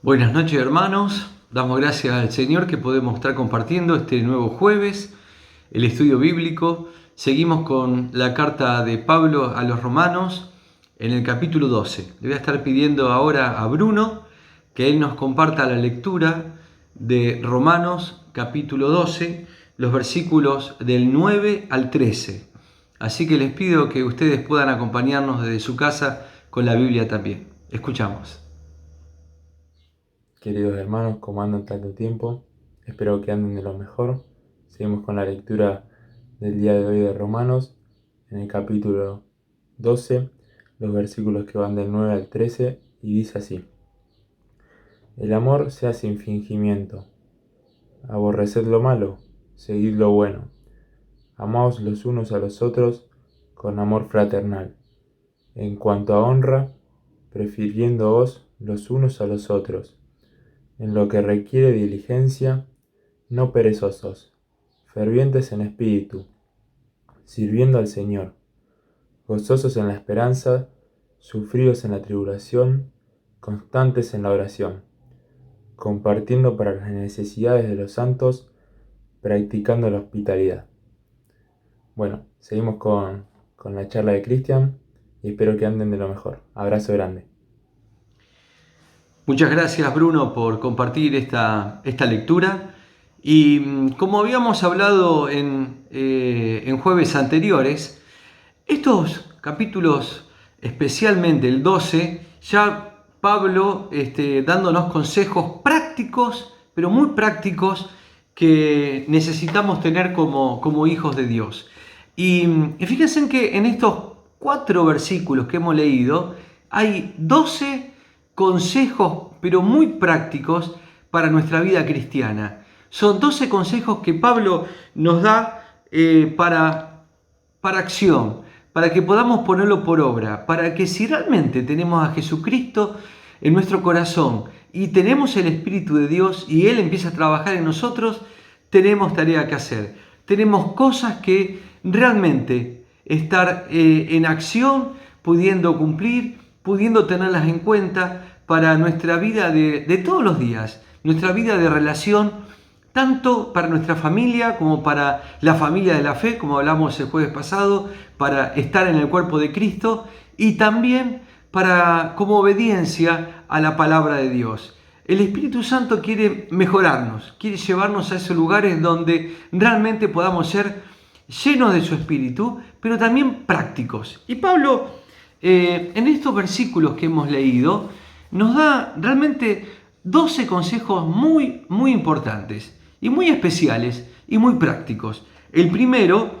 Buenas noches, hermanos. Damos gracias al Señor que podemos estar compartiendo este nuevo jueves, el estudio bíblico. Seguimos con la carta de Pablo a los Romanos en el capítulo 12. Le voy a estar pidiendo ahora a Bruno que él nos comparta la lectura de Romanos capítulo 12, los versículos del 9 al 13. Así que les pido que ustedes puedan acompañarnos desde su casa con la Biblia también. Escuchamos. Queridos hermanos, ¿cómo andan tanto tiempo? Espero que anden de lo mejor. Seguimos con la lectura del día de hoy de Romanos, en el capítulo 12, los versículos que van del 9 al 13, y dice así: El amor sea sin fingimiento. Aborreced lo malo, seguid lo bueno. Amaos los unos a los otros con amor fraternal. En cuanto a honra, prefiriéndoos los unos a los otros. En lo que requiere diligencia, no perezosos, fervientes en espíritu, sirviendo al Señor, gozosos en la esperanza, sufridos en la tribulación, constantes en la oración, compartiendo para las necesidades de los santos, practicando la hospitalidad. Bueno, seguimos con la charla de Cristian y espero que anden de lo mejor. Abrazo grande. Muchas gracias, Bruno, por compartir esta lectura. Y como habíamos hablado en jueves anteriores, estos capítulos, especialmente el 12, ya Pablo dándonos consejos prácticos, pero muy prácticos, que necesitamos tener como hijos de Dios. Y fíjense que en estos 4 versículos que hemos leído hay 12 consejos, pero muy prácticos para nuestra vida cristiana. Son 12 consejos que Pablo nos da para acción, para que podamos ponerlo por obra, para que si realmente tenemos a Jesucristo en nuestro corazón y tenemos el Espíritu de Dios y Él empieza a trabajar en nosotros, tenemos tarea que hacer. Tenemos cosas que realmente estar en acción, pudiendo cumplir, pudiendo tenerlas en cuenta para nuestra vida de todos los días, nuestra vida de relación, tanto para nuestra familia como para la familia de la fe, como hablamos el jueves pasado, para estar en el cuerpo de Cristo y también como obediencia a la palabra de Dios. El Espíritu Santo quiere mejorarnos, quiere llevarnos a esos lugares donde realmente podamos ser llenos de su Espíritu, pero también prácticos. Y Pablo, en estos versículos que hemos leído, nos da realmente 12 consejos muy importantes y muy especiales y muy prácticos. El primero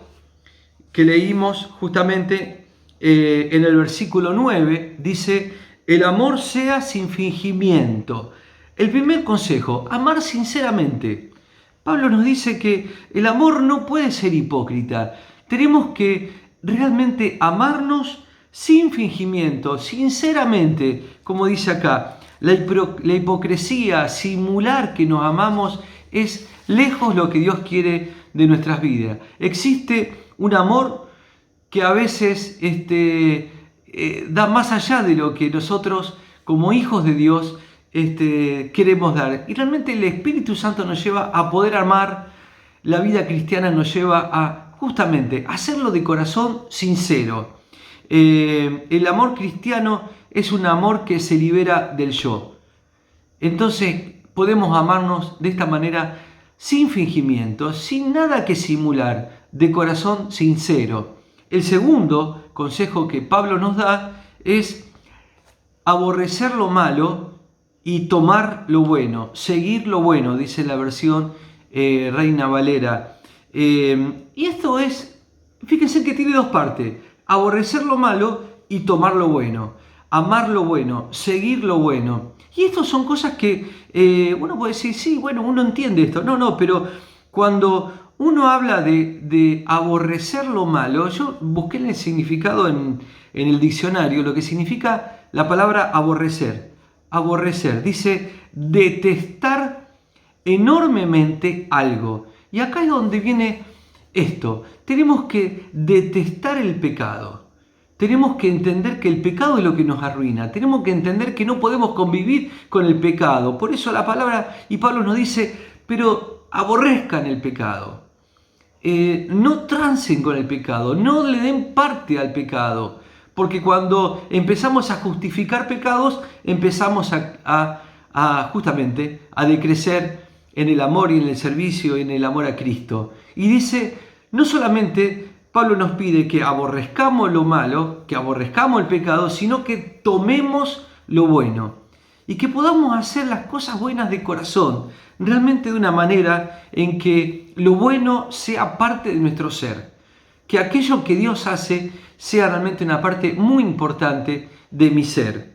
que leímos justamente en el versículo 9 dice: el amor sea sin fingimiento. El primer consejo, amar sinceramente. Pablo nos dice que el amor no puede ser hipócrita. Tenemos que realmente amarnos sin fingimiento, sinceramente, como dice acá. La hipocresía, simular que nos amamos, es lejos lo que Dios quiere de nuestras vidas. Existe un amor que a veces da más allá de lo que nosotros como hijos de Dios queremos dar. Y realmente el Espíritu Santo nos lleva a poder amar. La vida cristiana nos lleva a justamente hacerlo de corazón sincero. El amor cristiano es un amor que se libera del yo. Entonces podemos amarnos de esta manera sin fingimiento, sin nada que simular, de corazón sincero. El segundo consejo que Pablo nos da es aborrecer lo malo y tomar lo bueno, seguir lo bueno, dice la versión Reina Valera. Y esto es, fíjense que tiene dos partes: aborrecer lo malo y tomar lo bueno, amar lo bueno, seguir lo bueno. Y estas son cosas que uno puede decir, sí, bueno, uno entiende esto. No, pero cuando uno habla de aborrecer lo malo, yo busqué el significado en el diccionario, lo que significa la palabra aborrecer. Aborrecer, dice detestar enormemente algo. Y acá es donde viene esto. Tenemos que detestar el pecado. tenemos que entender que el pecado es lo que nos arruina. Tenemos que entender que no podemos convivir con el pecado. Por eso la palabra, y Pablo nos dice, pero aborrezcan el pecado. No trancen con el pecado, no le den parte al pecado. Porque cuando empezamos a justificar pecados, empezamos justamente a decrecer en el amor y en el servicio y en el amor a Cristo. Y dice, no solamente Pablo nos pide que aborrezcamos lo malo, que aborrezcamos el pecado, sino que tomemos lo bueno y que podamos hacer las cosas buenas de corazón, realmente de una manera en que lo bueno sea parte de nuestro ser, que aquello que Dios hace sea realmente una parte muy importante de mi ser.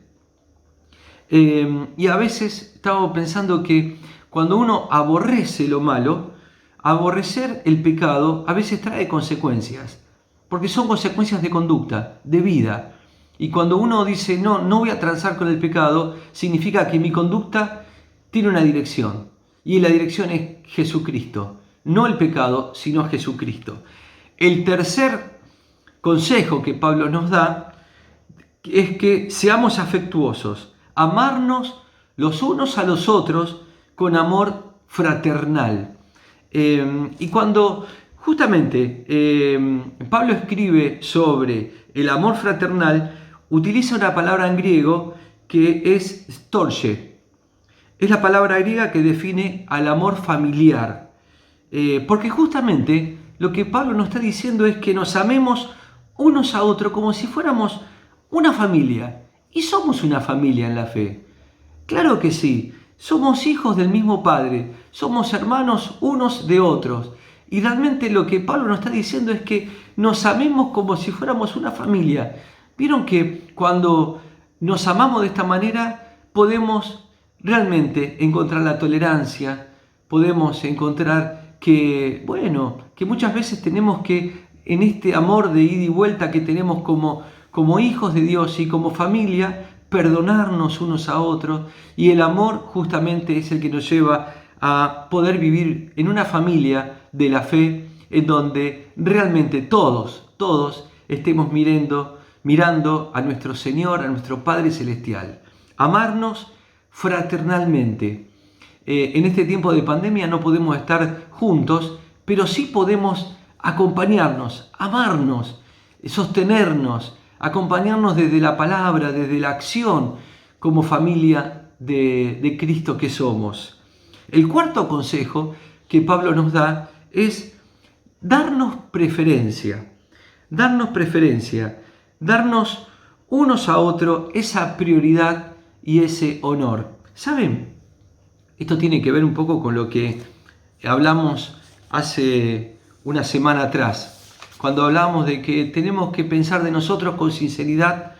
Y a veces estaba pensando que cuando uno aborrece lo malo, aborrecer el pecado a veces trae consecuencias, porque son consecuencias de conducta, de vida. Y cuando uno dice, no voy a transar con el pecado, significa que mi conducta tiene una dirección. Y la dirección es Jesucristo. No el pecado, sino Jesucristo. El tercer consejo que Pablo nos da es que seamos afectuosos, amarnos los unos a los otros con amor fraternal. Y cuando justamente Pablo escribe sobre el amor fraternal, utiliza una palabra en griego que es storge. Es la palabra griega que define al amor familiar. Porque justamente lo que Pablo nos está diciendo es que nos amemos unos a otros como si fuéramos una familia. Y somos una familia en la fe. Claro que sí. Somos hijos del mismo Padre, somos hermanos unos de otros. Y realmente lo que Pablo nos está diciendo es que nos amemos como si fuéramos una familia. Vieron que cuando nos amamos de esta manera podemos realmente encontrar la tolerancia, podemos encontrar que muchas veces tenemos que, en este amor de ida y vuelta que tenemos como hijos de Dios y como familia, perdonarnos unos a otros, y el amor justamente es el que nos lleva a poder vivir en una familia de la fe en donde realmente todos estemos mirando a nuestro Señor, a nuestro Padre Celestial. Amarnos fraternalmente. En este tiempo de pandemia no podemos estar juntos, pero sí podemos acompañarnos, amarnos, sostenernos, acompañarnos desde la palabra, desde la acción, como familia de Cristo que somos. El cuarto consejo que Pablo nos da es darnos preferencia, darnos unos a otros esa prioridad y ese honor. ¿Saben? Esto tiene que ver un poco con lo que hablamos hace una semana atrás, cuando hablábamos de que tenemos que pensar de nosotros con sinceridad.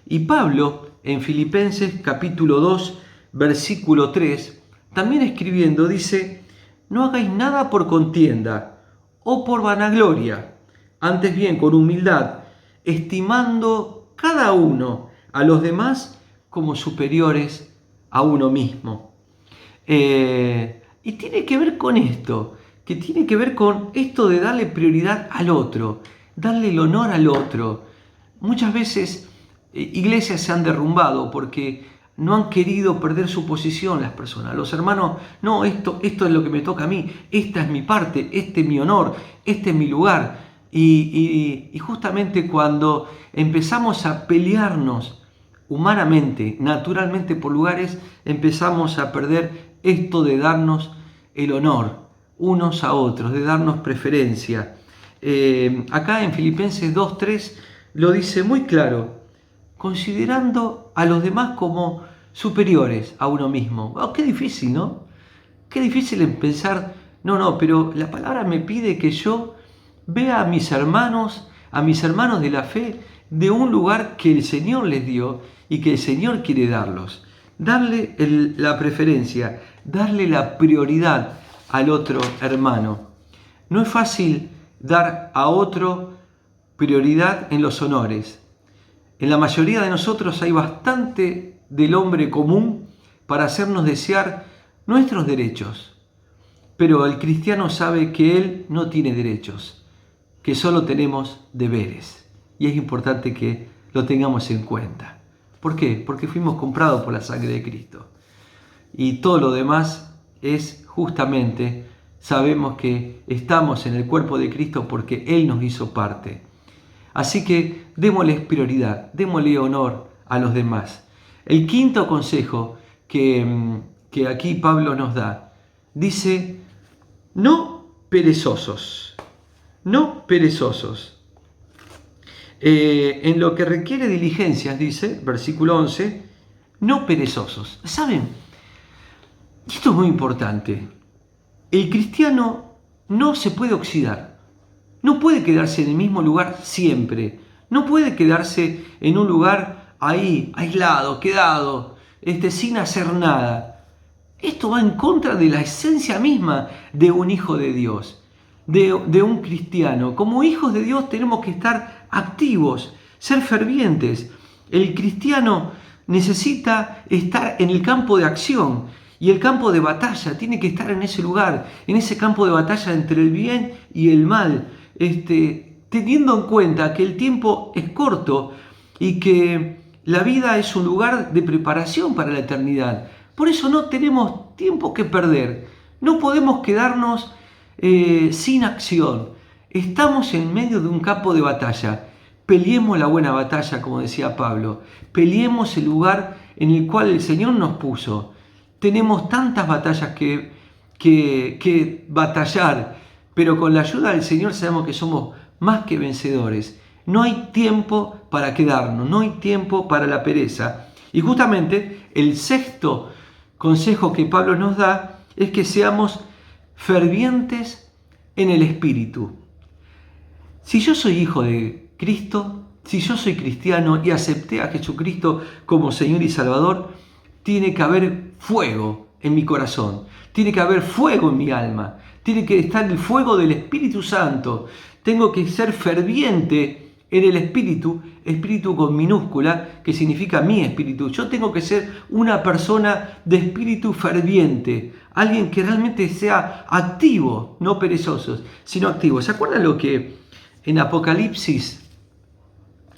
Y Pablo, en Filipenses capítulo 2, versículo 3, también escribiendo, dice, no hagáis nada por contienda o por vanagloria, antes bien con humildad, estimando cada uno a los demás como superiores a uno mismo. Y tiene que ver con esto, que tiene que ver con esto de darle prioridad al otro, darle el honor al otro. Muchas veces iglesias se han derrumbado porque no han querido perder su posición las personas. Los hermanos, no, esto es lo que me toca a mí, esta es mi parte, este es mi honor, este es mi lugar. Y justamente cuando empezamos a pelearnos humanamente, naturalmente por lugares, empezamos a perder esto de darnos el honor unos a otros, de darnos preferencia. Acá en Filipenses 2.3 lo dice muy claro, considerando a los demás como superiores a uno mismo. Oh, qué difícil, ¿no? Qué difícil en pensar, pero la palabra me pide que yo vea a mis hermanos de la fe, de un lugar que el Señor les dio y que el Señor quiere darlos. Darle la preferencia, darle la prioridad al otro hermano. No es fácil dar a otro prioridad en los honores. En la mayoría de nosotros hay bastante del hombre común para hacernos desear nuestros derechos. Pero el cristiano sabe que él no tiene derechos, que solo tenemos deberes. y es importante que lo tengamos en cuenta. ¿Por qué? Porque fuimos comprados por la sangre de Cristo. Y todo lo demás es justamente, sabemos que estamos en el cuerpo de Cristo porque Él nos hizo parte. Así que démosles prioridad, démosle honor a los demás. El quinto consejo que aquí Pablo nos da, dice, no perezosos, no perezosos. En lo que requiere diligencias, dice, versículo 11, no perezosos. ¿Saben? Esto es muy importante. El cristiano no se puede oxidar. No puede quedarse en el mismo lugar siempre. No puede quedarse en un lugar ahí, aislado, quedado, sin hacer nada. Esto va en contra de la esencia misma de un hijo de Dios, de un cristiano. Como hijos de Dios tenemos que estar activos, ser fervientes. El cristiano necesita estar en el campo de acción y el campo de batalla. Tiene que estar en ese lugar, en ese campo de batalla entre el bien y el mal. Teniendo en cuenta que el tiempo es corto y que la vida es un lugar de preparación para la eternidad. Por eso no tenemos tiempo que perder. No podemos quedarnos sin acción. Estamos en medio de un campo de batalla. Peleemos la buena batalla, como decía Pablo. Peleemos el lugar en el cual el Señor nos puso. Tenemos tantas batallas que batallar, pero con la ayuda del Señor sabemos que somos más que vencedores. No hay tiempo para quedarnos, no hay tiempo para la pereza. Y justamente el sexto consejo que Pablo nos da es que seamos fervientes en el Espíritu. Si yo soy hijo de Cristo, si yo soy cristiano y acepté a Jesucristo como Señor y Salvador, tiene que haber fuego en mi corazón, tiene que haber fuego en mi alma, tiene que estar el fuego del Espíritu Santo. Tengo que ser ferviente en el espíritu con minúscula, que significa mi espíritu. Yo tengo que ser una persona de espíritu ferviente, alguien que realmente sea activo, no perezosos, sino activo. ¿Se acuerdan lo que en Apocalipsis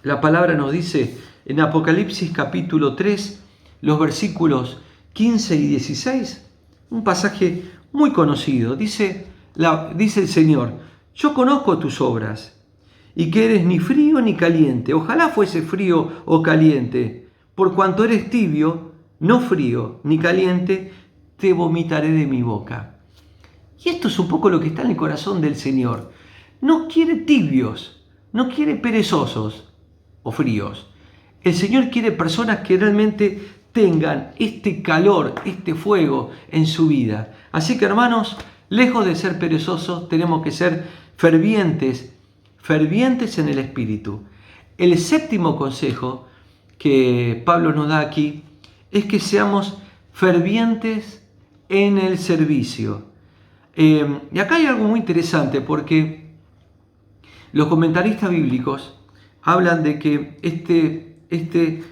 la palabra nos dice? En Apocalipsis capítulo 3, los versículos 15 y 16, un pasaje muy conocido. Dice el Señor: yo conozco tus obras y que eres ni frío ni caliente. Ojalá fuese frío o caliente. Por cuanto eres tibio, no frío ni caliente, te vomitaré de mi boca. Y esto es un poco lo que está en el corazón del Señor. No quiere tibios, no quiere perezosos o fríos. El Señor quiere personas que realmente tengan este calor, este fuego en su vida. Así que, hermanos, lejos de ser perezosos, tenemos que ser fervientes en el Espíritu. El séptimo consejo que Pablo nos da aquí es que seamos fervientes en el servicio. Y acá hay algo muy interesante, porque los comentaristas bíblicos hablan de que este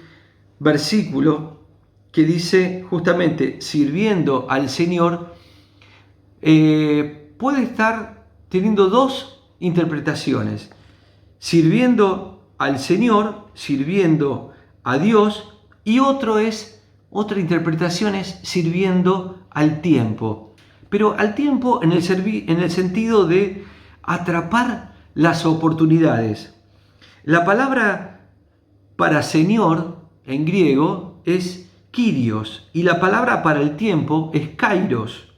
versículo que dice justamente sirviendo al Señor puede estar teniendo dos interpretaciones: sirviendo al Señor, sirviendo a Dios, y otra interpretación es sirviendo al tiempo. Pero al tiempo en el sentido de atrapar las oportunidades. La palabra para Señor en griego es Kyrios y la palabra para el tiempo es Kairos,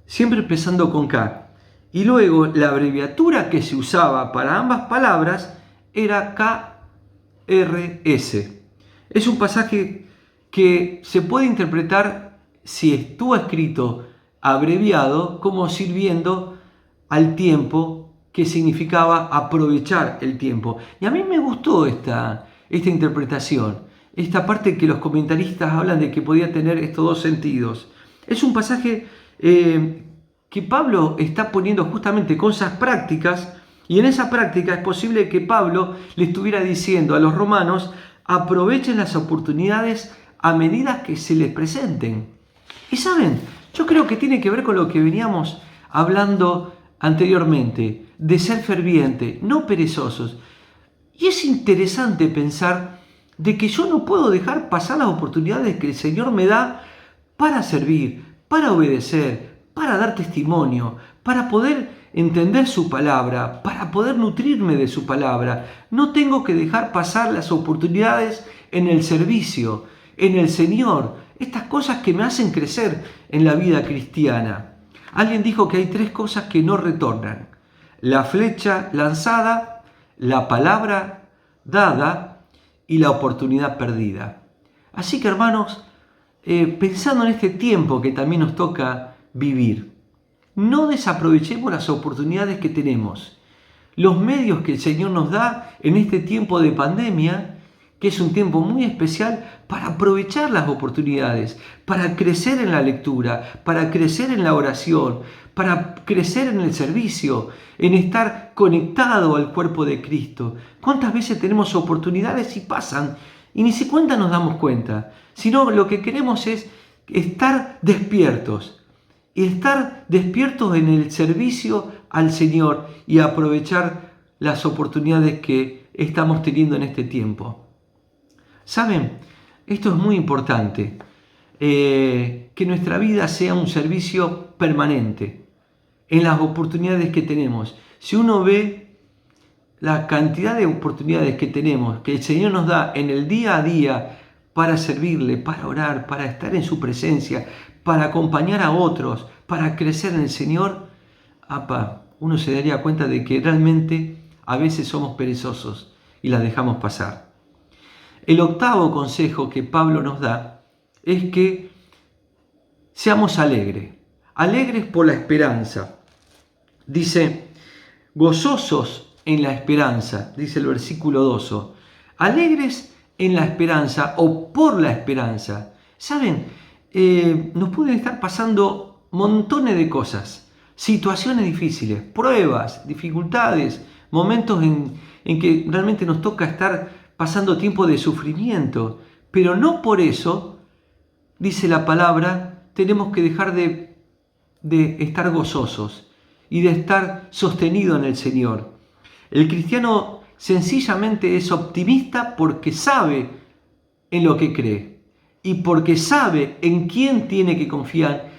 siempre empezando con K. Y luego la abreviatura que se usaba para ambas palabras era KRS. Es un pasaje que se puede interpretar, si estuvo escrito abreviado, como sirviendo al tiempo, que significaba aprovechar el tiempo. Y a mí me gustó esta interpretación, esta parte que los comentaristas hablan de que podía tener estos dos sentidos. Es un pasaje que Pablo está poniendo justamente cosas prácticas, y en esa práctica es posible que Pablo le estuviera diciendo a los romanos: aprovechen las oportunidades a medida que se les presenten. Y saben, yo creo que tiene que ver con lo que veníamos hablando anteriormente, de ser ferviente, no perezosos. Y es interesante pensar de que yo no puedo dejar pasar las oportunidades que el Señor me da para servir, para obedecer, para dar testimonio, para poder entender su palabra, para poder nutrirme de su palabra. No tengo que dejar pasar las oportunidades en el servicio, en el Señor, estas cosas que me hacen crecer en la vida cristiana. Alguien dijo que hay 3 cosas que no retornan: la flecha lanzada, la palabra dada y la oportunidad perdida. Así que, hermanos, pensando en este tiempo que también nos toca vivir, no desaprovechemos las oportunidades que tenemos, los medios que el Señor nos da en este tiempo de pandemia, que es un tiempo muy especial para aprovechar las oportunidades, para crecer en la lectura, para crecer en la oración, para crecer en el servicio, en estar conectado al cuerpo de Cristo. ¿Cuántas veces tenemos oportunidades y pasan y ni siquiera nos damos cuenta? Sino lo que queremos es estar despiertos y estar despiertos en el servicio al Señor y aprovechar las oportunidades que estamos teniendo en este tiempo. ¿Saben? Esto es muy importante, que nuestra vida sea un servicio permanente en las oportunidades que tenemos. Si uno ve la cantidad de oportunidades que tenemos, que el Señor nos da en el día a día para servirle, para orar, para estar en su presencia, para acompañar a otros, para crecer en el Señor, uno se daría cuenta de que realmente a veces somos perezosos y las dejamos pasar. El 8º consejo que Pablo nos da es que seamos alegres por la esperanza. Dice, gozosos en la esperanza, dice el versículo 2. Alegres en la esperanza o por la esperanza. ¿Saben? Nos pueden estar pasando montones de cosas, situaciones difíciles, pruebas, dificultades, momentos en que realmente nos toca estar pasando tiempo de sufrimiento, pero no por eso, dice la palabra, tenemos que dejar de estar gozosos y de estar sostenido en el Señor. El cristiano sencillamente es optimista porque sabe en lo que cree y porque sabe en quién tiene que confiar,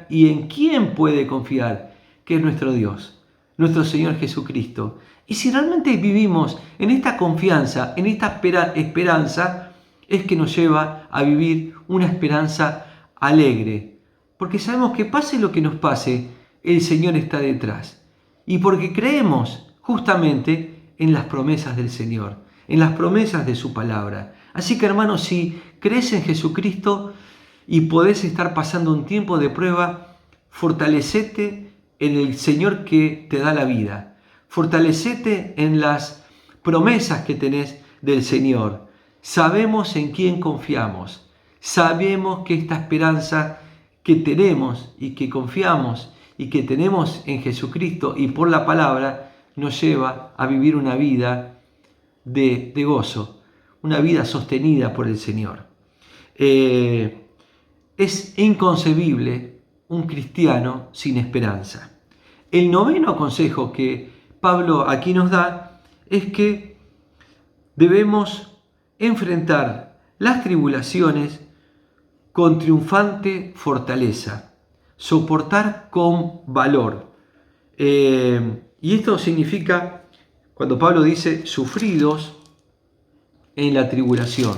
y en quién puede confiar, que es nuestro Dios, nuestro Señor Jesucristo. Y si realmente vivimos en esta confianza, en esta esperanza, es que nos lleva a vivir una esperanza alegre. Porque sabemos que pase lo que nos pase, el Señor está detrás. Y porque creemos justamente en las promesas del Señor, en las promesas de su palabra. Así que, hermanos, si crees en Jesucristo y podés estar pasando un tiempo de prueba, fortalecete en el Señor que te da la vida. Fortalecete en las promesas que tenés del Señor. Sabemos en quién confiamos. Sabemos que esta esperanza que tenemos y que confiamos y que tenemos en Jesucristo y por la palabra nos lleva a vivir una vida de gozo, una vida sostenida por el Señor. Es inconcebible un cristiano sin esperanza. El 9º consejo que Pablo aquí nos da es que debemos enfrentar las tribulaciones con triunfante fortaleza, soportar con valor. Y esto significa, cuando Pablo dice sufridos en la tribulación,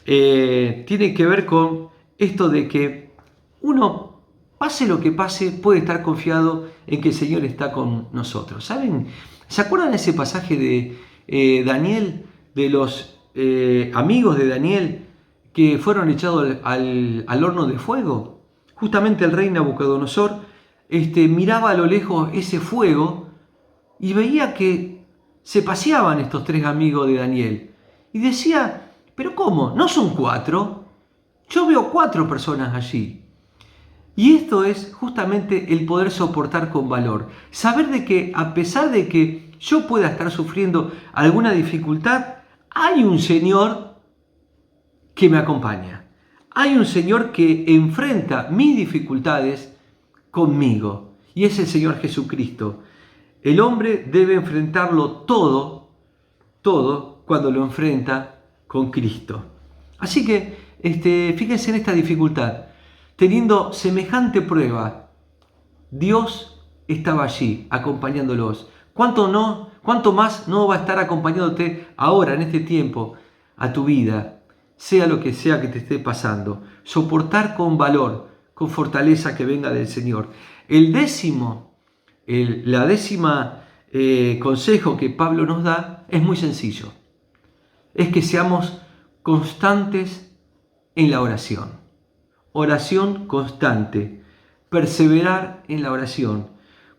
tiene que ver con esto de que uno, pase lo que pase, puede estar confiado en que el Señor está con nosotros. ¿Saben? ¿Se acuerdan de ese pasaje de Daniel, de los amigos de Daniel que fueron echados al horno de fuego? Justamente el rey Nabucodonosor miraba a lo lejos ese fuego y veía que se paseaban estos 3 amigos de Daniel. Y decía, ¿pero cómo? ¿No son 4? Yo veo 4 personas allí. Y esto es justamente el poder soportar con valor. Saber de que a pesar de que yo pueda estar sufriendo alguna dificultad, hay un Señor que me acompaña. Hay un Señor que enfrenta mis dificultades conmigo. Y es el Señor Jesucristo. El hombre debe enfrentarlo todo cuando lo enfrenta con Cristo. Así que fíjense en esta dificultad. Teniendo semejante prueba, Dios estaba allí acompañándolos. ¿Cuánto más no va a estar acompañándote ahora, en este tiempo, a tu vida, sea lo que sea que te esté pasando? Soportar con valor, con fortaleza que venga del Señor. La décima consejo que Pablo nos da es muy sencillo. Es que seamos constantes en la oración. Oración constante. Perseverar en la oración.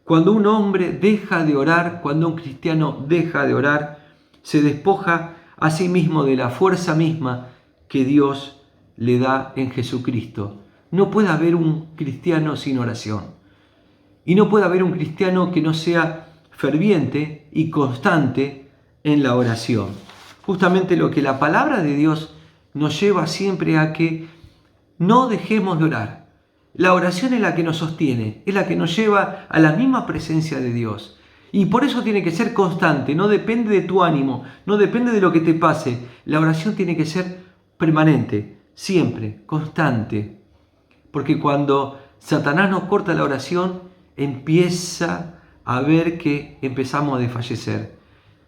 Cuando un hombre deja de orar, cuando un cristiano deja de orar, se despoja a sí mismo de la fuerza misma que Dios le da en Jesucristo. No puede haber un cristiano sin oración. Y no puede haber un cristiano que no sea ferviente y constante en la oración. Justamente lo que la palabra de Dios nos lleva siempre a que no dejemos de orar. La oración es la que nos sostiene, es la que nos lleva a la misma presencia de Dios. Y por eso tiene que ser constante, no depende de tu ánimo, no depende de lo que te pase. La oración tiene que ser permanente, siempre, constante. Porque cuando Satanás nos corta la oración, empieza a ver que empezamos a desfallecer.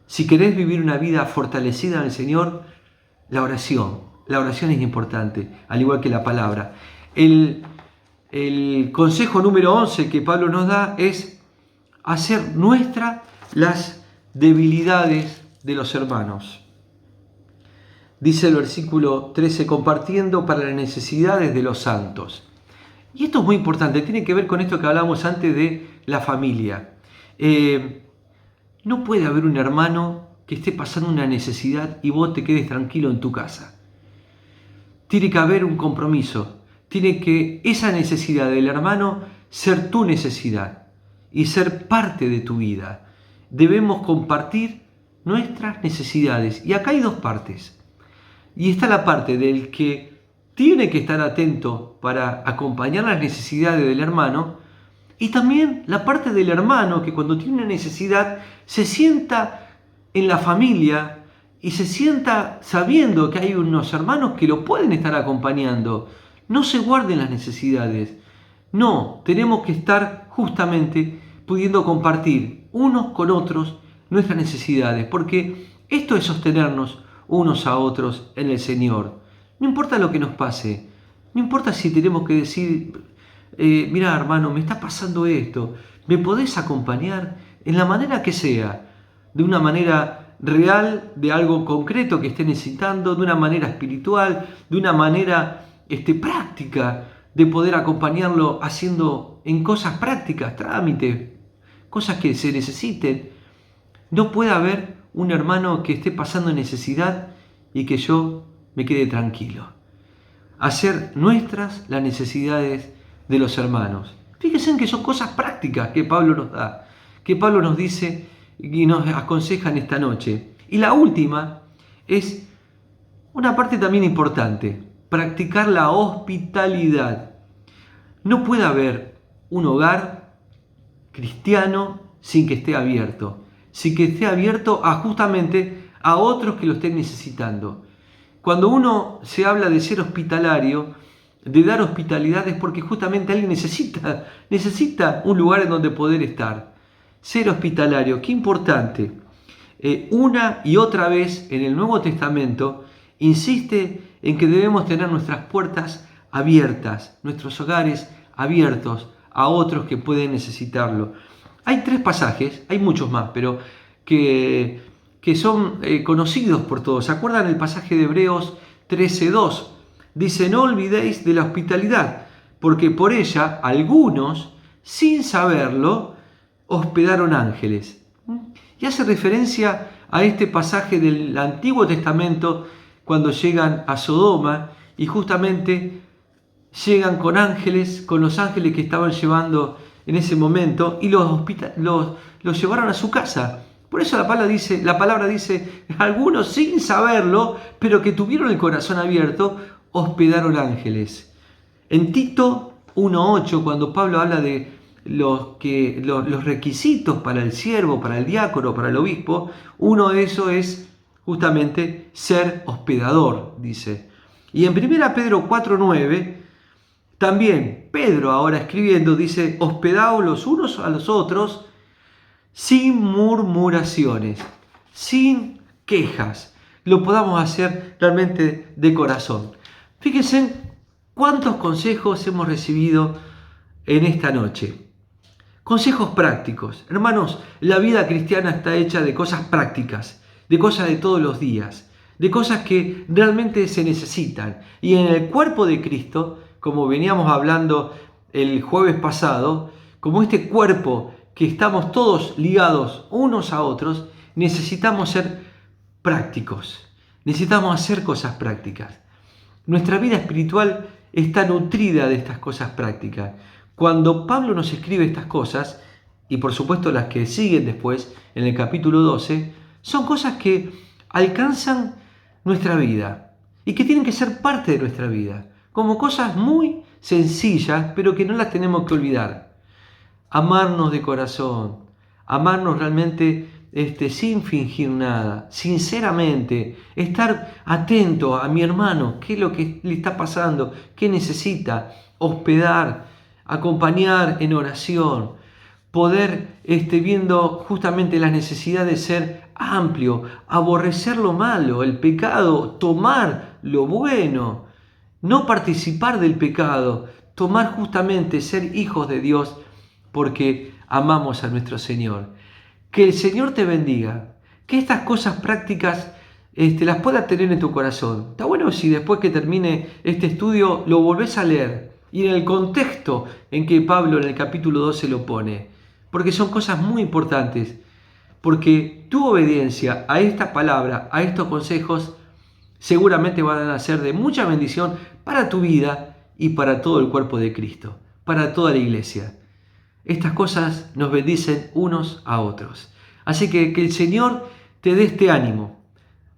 Si querés vivir una vida fortalecida en el Señor, la oración es importante, al igual que la palabra. El consejo número 11 que Pablo nos da es hacer nuestra las debilidades de los hermanos. Dice el versículo 13, compartiendo para las necesidades de los santos. Y esto es muy importante, tiene que ver con esto que hablábamos antes de la familia. No puede haber un hermano que esté pasando una necesidad y vos te quedes tranquilo en tu casa. Tiene que haber un compromiso. Tiene que esa necesidad del hermano ser tu necesidad y ser parte de tu vida. Debemos compartir nuestras necesidades. Y acá hay dos partes. Y está la parte del que tiene que estar atento para acompañar las necesidades del hermano, y también la parte del hermano que cuando tiene una necesidad se sienta en la familia y se sienta sabiendo que hay unos hermanos que lo pueden estar acompañando. No se guarden las necesidades. No, tenemos que estar justamente pudiendo compartir unos con otros nuestras necesidades, porque esto es sostenernos unos a otros en el Señor. No importa lo que nos pase, no importa si tenemos que decir, mira hermano, me está pasando esto, ¿me podés acompañar? En la manera que sea, de una manera real, de algo concreto que esté necesitando, de una manera espiritual, de una manera práctica, de poder acompañarlo haciendo en cosas prácticas, trámites, cosas que se necesiten. No puede haber un hermano que esté pasando necesidad y que yo me quede tranquilo. Hacer nuestras las necesidades de los hermanos. Fíjense en que son cosas prácticas que Pablo nos da, que Pablo nos dice y nos aconseja en esta noche. Y la última es una parte también importante, practicar la hospitalidad. No puede haber un hogar cristiano sin que esté abierto, sin que esté abierto justamente a otros que lo estén necesitando. Cuando uno se habla de ser hospitalario, de dar hospitalidad, es porque justamente alguien necesita un lugar en donde poder estar. Ser hospitalario, qué importante. Una y otra vez en el Nuevo Testamento insiste en que debemos tener nuestras puertas abiertas, nuestros hogares abiertos a otros que pueden necesitarlo. Hay 3 pasajes, hay muchos más, pero que son conocidos por todos. ¿Se acuerdan el pasaje de Hebreos 13:2? Dice, no olvidéis de la hospitalidad, porque por ella algunos, sin saberlo, hospedaron ángeles. Y hace referencia a este pasaje del Antiguo Testamento cuando llegan a Sodoma y justamente llegan con ángeles, con los ángeles que estaban llevando en ese momento y los llevaron a su casa. Por eso la palabra dice, algunos sin saberlo, pero que tuvieron el corazón abierto, hospedaron ángeles. En Tito 1:8, cuando Pablo habla de los requisitos para el siervo, para el diácono, para el obispo. Uno de esos es justamente ser hospedador, dice. Y en 1 Pedro 4:9, también Pedro, ahora escribiendo, dice: hospedaos los unos a los otros sin murmuraciones, sin quejas. Lo podamos hacer realmente de corazón. Fíjense cuántos consejos hemos recibido en esta noche. Consejos prácticos. Hermanos, la vida cristiana está hecha de cosas prácticas, de cosas de todos los días, de cosas que realmente se necesitan. Y en el cuerpo de Cristo, como veníamos hablando el jueves pasado, como este cuerpo que estamos todos ligados unos a otros, necesitamos ser prácticos. Necesitamos hacer cosas prácticas. Nuestra vida espiritual está nutrida de estas cosas prácticas. Cuando Pablo nos escribe estas cosas, y por supuesto las que siguen después en el capítulo 12, son cosas que alcanzan nuestra vida y que tienen que ser parte de nuestra vida, como cosas muy sencillas, pero que no las tenemos que olvidar. Amarnos de corazón, amarnos realmente sin fingir nada, sinceramente, estar atento a mi hermano, qué es lo que le está pasando, qué necesita, hospedar, acompañar en oración, poder viendo justamente la necesidad de ser amplio, aborrecer lo malo, el pecado, tomar lo bueno, no participar del pecado, tomar justamente ser hijos de Dios porque amamos a nuestro Señor. Que el Señor te bendiga, que estas cosas prácticas las puedas tener en tu corazón. Está bueno si después que termine este estudio lo volvés a leer y en el contexto en que Pablo en el capítulo 12 lo pone, porque son cosas muy importantes, porque tu obediencia a esta palabra, a estos consejos, seguramente van a ser de mucha bendición para tu vida y para todo el cuerpo de Cristo, para toda la iglesia. Estas cosas nos bendicen unos a otros. Así que el Señor te dé este ánimo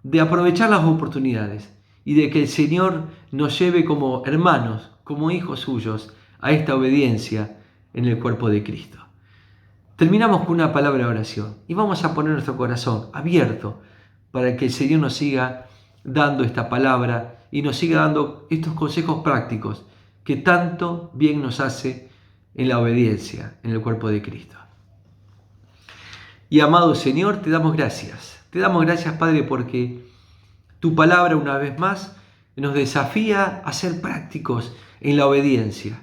de aprovechar las oportunidades y de que el Señor nos lleve como hermanos, como hijos suyos, a esta obediencia en el cuerpo de Cristo. Terminamos con una palabra de oración y vamos a poner nuestro corazón abierto para que el Señor nos siga dando esta palabra y nos siga dando estos consejos prácticos que tanto bien nos hace en la obediencia en el cuerpo de Cristo. Y amado Señor, te damos gracias. Te damos gracias, Padre, porque tu palabra una vez más nos desafía a ser prácticos en la obediencia.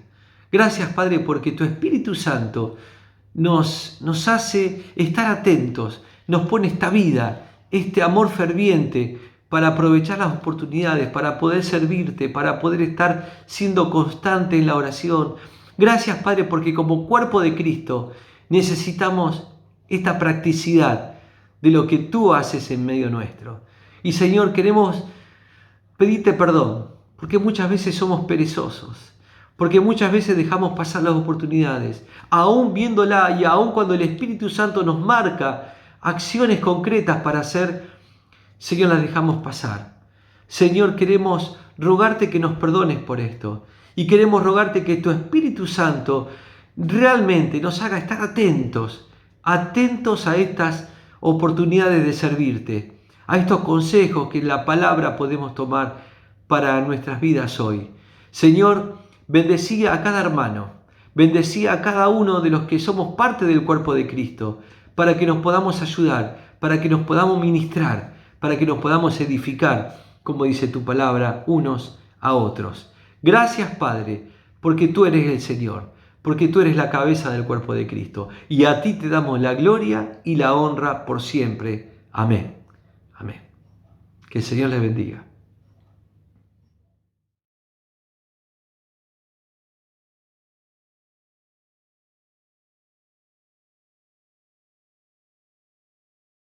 Gracias, Padre, porque tu Espíritu Santo nos hace estar atentos, nos pone esta vida, este amor ferviente para aprovechar las oportunidades, para poder servirte, para poder estar siendo constante en la oración. Gracias, Padre, porque como cuerpo de Cristo necesitamos esta practicidad de lo que tú haces en medio nuestro. Y Señor, queremos pedirte perdón, porque muchas veces somos perezosos, porque muchas veces dejamos pasar las oportunidades, aún viéndola y aún cuando el Espíritu Santo nos marca acciones concretas para hacer, Señor, las dejamos pasar. Señor, queremos rogarte que nos perdones por esto y queremos rogarte que tu Espíritu Santo realmente nos haga estar atentos a estas oportunidades de servirte, a estos consejos que en la palabra podemos tomar para nuestras vidas hoy. Señor, bendecía a cada hermano, bendecía a cada uno de los que somos parte del cuerpo de Cristo, para que nos podamos ayudar, para que nos podamos ministrar, para que nos podamos edificar, como dice tu palabra, unos a otros. Gracias, Padre, porque tú eres el Señor, porque tú eres la cabeza del cuerpo de Cristo, y a ti te damos la gloria y la honra por siempre. Amén. Amén. Que el Señor les bendiga.